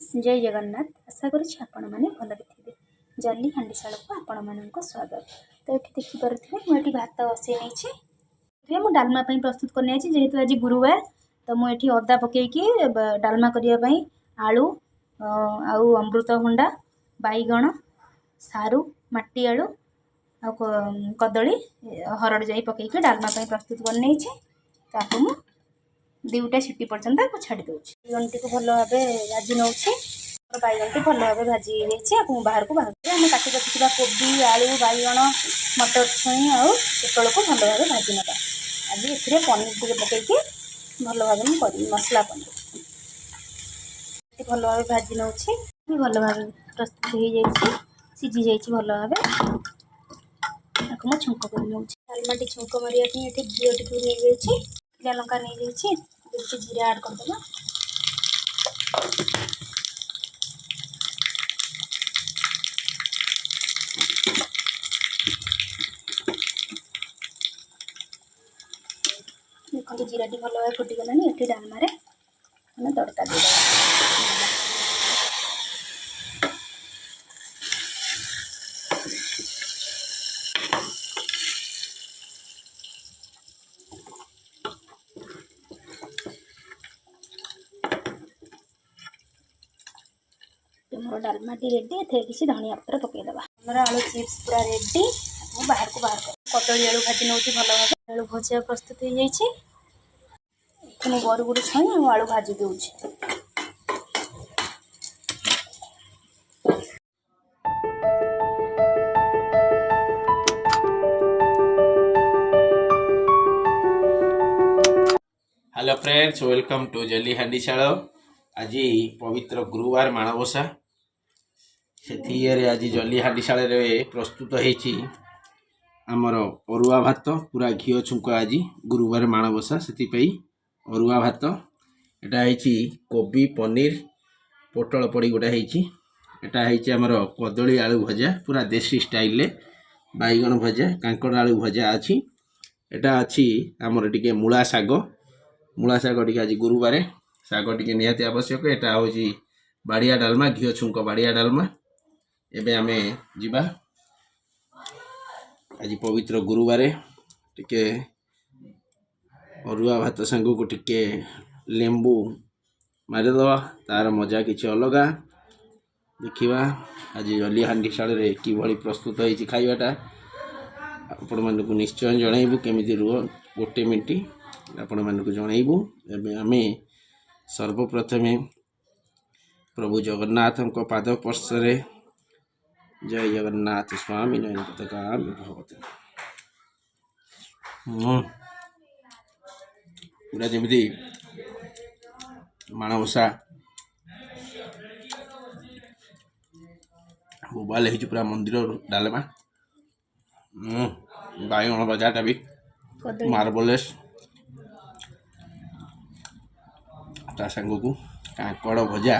जय जगन्नाथ। आशा करुँच आपण मैंने भल थे। जल्दी हांडीशाल को आपण मान स्वागत। तो ये देखिपे मुझे भात बसई नहीं मुझे डालमा प्रस्तुत करनी जेहेतु आज गुरुवार तो मुझे अदा पकईकि डालमा करने आलू आउ अमृतभंडा बैगण सारू माटी आलू आ कदली हरड़ जाई पकईकि डालमा प्रस्तुत करनी ताकू दुईटा सीटी पर्यंत छाड़ी दूसरी बैगन को भल भाव भाजी नौ बैगन टी भल भाव भाजी बाहर को बाहर आम काटी रखा कोबी आलू बैगण मटर छुई आउ पोटल को भल भाव भाजी ना आज ए पनीर टे पकईकि भल भाव मुझे मसला पनीर भल भाव भाजी नौ भल भाव प्रस्तुत हो जाए सीझी जाइए भल भाव मुझे छुंक कर डालमा टी छुंक मारे घी टी नहीं जाइए लंका नहीं जाइए जीरा ऐड करदेगा देखो जीरा टी भल भाव फुटीगला ये डालमा मैंने तड़का दे मोर डालमा टी रेडी थे किसी धनिया पत्र पकईदे मोर आलू चिप्स पूरा रेडी बाहर को बाहर कर कदली आलू भाजी नौ भल भाव आलू भजा प्रस्तुत हो जाए गरु गुड़ छुई आलू भाजी दूसरी हेलो फ्रेंड्स, वेलकम टू जल्दी हांडीशाल। आज पवित्र गुरुवार माणबसा से आज जल्दी हांडीशाल प्रस्तुत होती आमर अरुआ भात पूरा घी छुंक। आज गुरुवार माणबसा से अरुआ भात यहाँ कोबी पनीर पोटल पड़ी गोटा है आमर कदली आलू भजा पूरा देसी स्टाइल बैगण भजा कांकड़ आलू भजा अच्छी एटा अच्छी आमर टिके मूला शाग टी आज गुरुवार शाग टी निहाती आवश्यक। यहाँ हूँ बाड़िया डालमा घी छुंक बाड़िया डालमा। एबे आमे जीवा आज पवित्र गुरुवार टिके अरुआ भात सांग को टिके लेंबू मारिदवा तार मजा किसी अलग देखा। आज जल्दी हांडीशाल कि प्रस्तुत होती खाइबाटा आपण मानक निश्चय जनइबू केमिति रुह गोटे मिनिट आपण मानक जनइबू। एबे आमे सर्वप्रथमे प्रभु जगन्नाथ पाद स्पर्शरे जय जगन्नाथ स्वामी नयनपतगामी भगवती पूरा जमी माणबसा बोबाल हो पूरा मंदिर डालमा बैगण भजाटा भी मार्बलेस ता सांग को कांकड़ भजा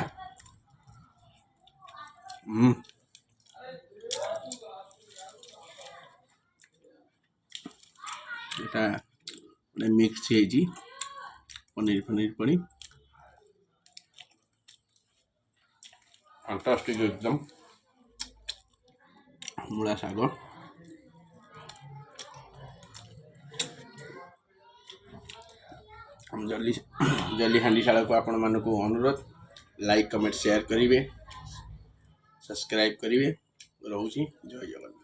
मिक्स पनीर पनीर पड़ी फैंटास्टिक एकदम मूला शाग हम जल्दी हांडीशाल को आपण मानक अनुरोध लाइक कमेंट शेयर करेंगे सब्सक्राइब करेंगे। रोची जय जगन्नाथ।